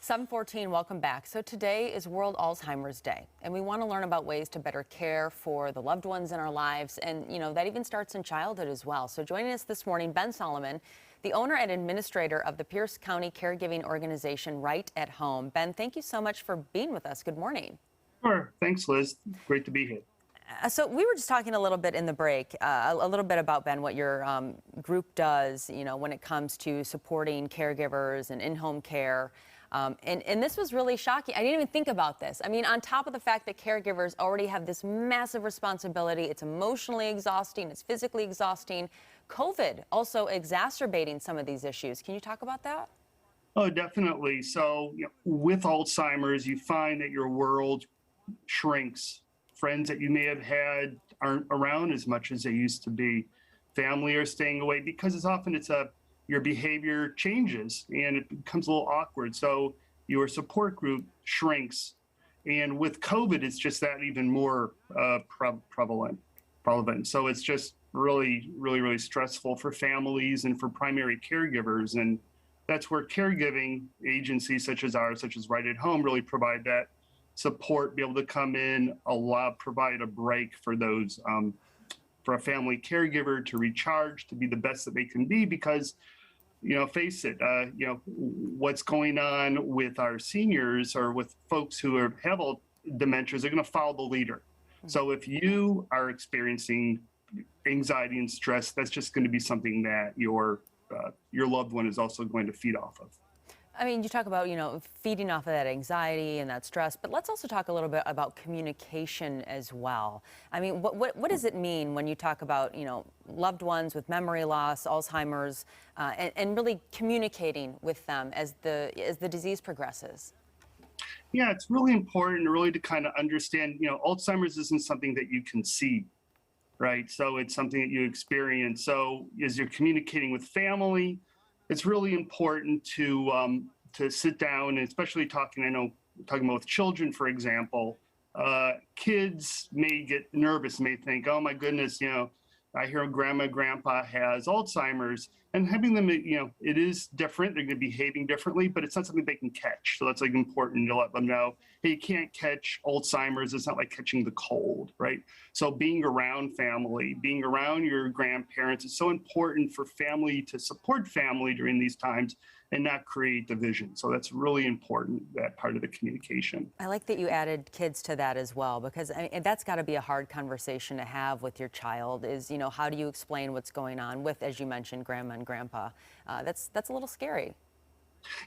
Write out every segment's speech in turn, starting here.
7:14, welcome back. So today is World Alzheimer's Day, and we want to learn about ways to better care for the loved ones in our lives. And, that even starts in childhood as well. So joining us this morning, Ben Solomon, the owner and administrator of the Pierce County caregiving organization Right at Home. Ben, thank you so much for being with us. Good morning. Sure. Thanks, Liz. Great to be here. So we were just talking a little bit in the break, a little bit about, Ben, what your group does, when it comes to supporting caregivers and in-home care. And this was really shocking. I didn't even think about this. I mean, on top of the fact that caregivers already have this massive responsibility, it's emotionally exhausting, it's physically exhausting. COVID also exacerbating some of these issues. Can you talk about that? Oh, definitely. So, with Alzheimer's, you find that your world shrinks. Friends that you may have had aren't around as much as they used to be. Family are staying away because your behavior changes and it becomes a little awkward. So your support group shrinks. And with COVID, it's just that even more prevalent. So it's just really, really, really stressful for families and for primary caregivers. And that's where caregiving agencies such as ours, such as Right at Home, really provide that support, be able to come in, provide a break for those, for a family caregiver to recharge, to be the best that they can be, because face it, what's going on with our seniors or with folks who have all dementias, they're going to follow the leader. So if you are experiencing anxiety and stress, that's just going to be something that your loved one is also going to feed off of. I mean, you talk about, feeding off of that anxiety and that stress, but let's also talk a little bit about communication as well. I mean, what does it mean when you talk about, loved ones with memory loss, Alzheimer's, and really communicating with them as the disease progresses? Yeah, it's really important really to kind of understand, Alzheimer's isn't something that you can see, right? So it's something that you experience. So as you're communicating with family, it's really important to sit down, and especially talking about with children, for example. Kids may get nervous, may think, oh my goodness, I hear grandma, grandpa has Alzheimer's, and having them, it is different. They're going to be behaving differently, but it's not something they can catch. So that's important to let them know, hey, you can't catch Alzheimer's. It's not like catching the cold, right? So being around family, being around your grandparents is so important for family to support family during these times and not create division. So that's really important, that part of the communication. I like that you added kids to that as well, because that's got to be a hard conversation to have with your child is, how do you explain what's going on with, as you mentioned, grandma and grandpa? That's a little scary.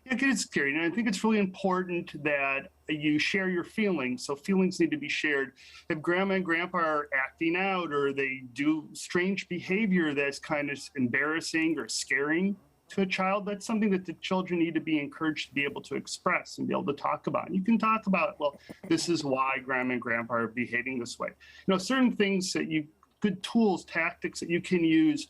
Yeah, it is scary. And I think it's really important that you share your feelings. So feelings need to be shared. If grandma and grandpa are acting out or they do strange behavior that's kind of embarrassing or scaring to a child, that's something that the children need to be encouraged to be able to express and be able to talk about. And you can talk about, well, this is why grandma and grandpa are behaving this way. Certain things good tools, tactics that you can use.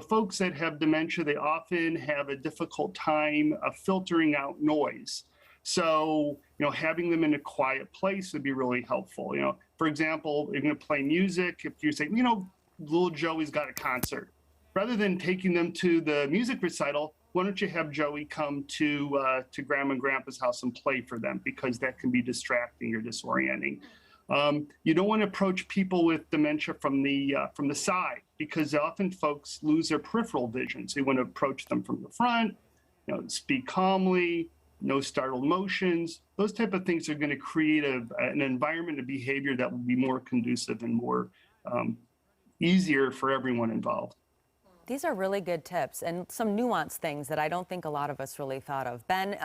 Folks that have dementia, they often have a difficult time of filtering out noise. So, having them in a quiet place would be really helpful. For example, you're going to play music. If you say, little Joey's got a concert, rather than taking them to the music recital, why don't you have Joey come to grandma and grandpa's house and play for them, because that can be distracting or disorienting. You don't want to approach people with dementia from the side, because often folks lose their peripheral vision. So you want to approach them from the front, speak calmly, no startled motions. Those type of things are going to create an environment of behavior that will be more conducive and more easier for everyone involved. These are really good tips and some nuanced things that I don't think a lot of us really thought of. Ben,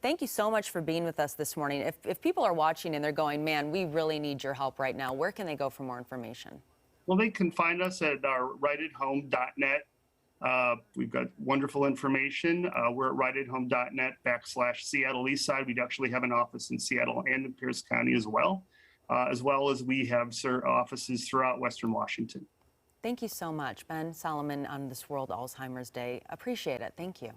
thank you so much for being with us this morning. If people are watching and they're going, man, we really need your help right now, where can they go for more information? Well, they can find us at our rightathome.net. We've got wonderful information. We're at rightathome.net/Seattle Eastside. We actually have an office in Seattle and in Pierce County as well as we have offices throughout Western Washington. Thank you so much, Ben Solomon, on this World Alzheimer's Day. Appreciate it. Thank you.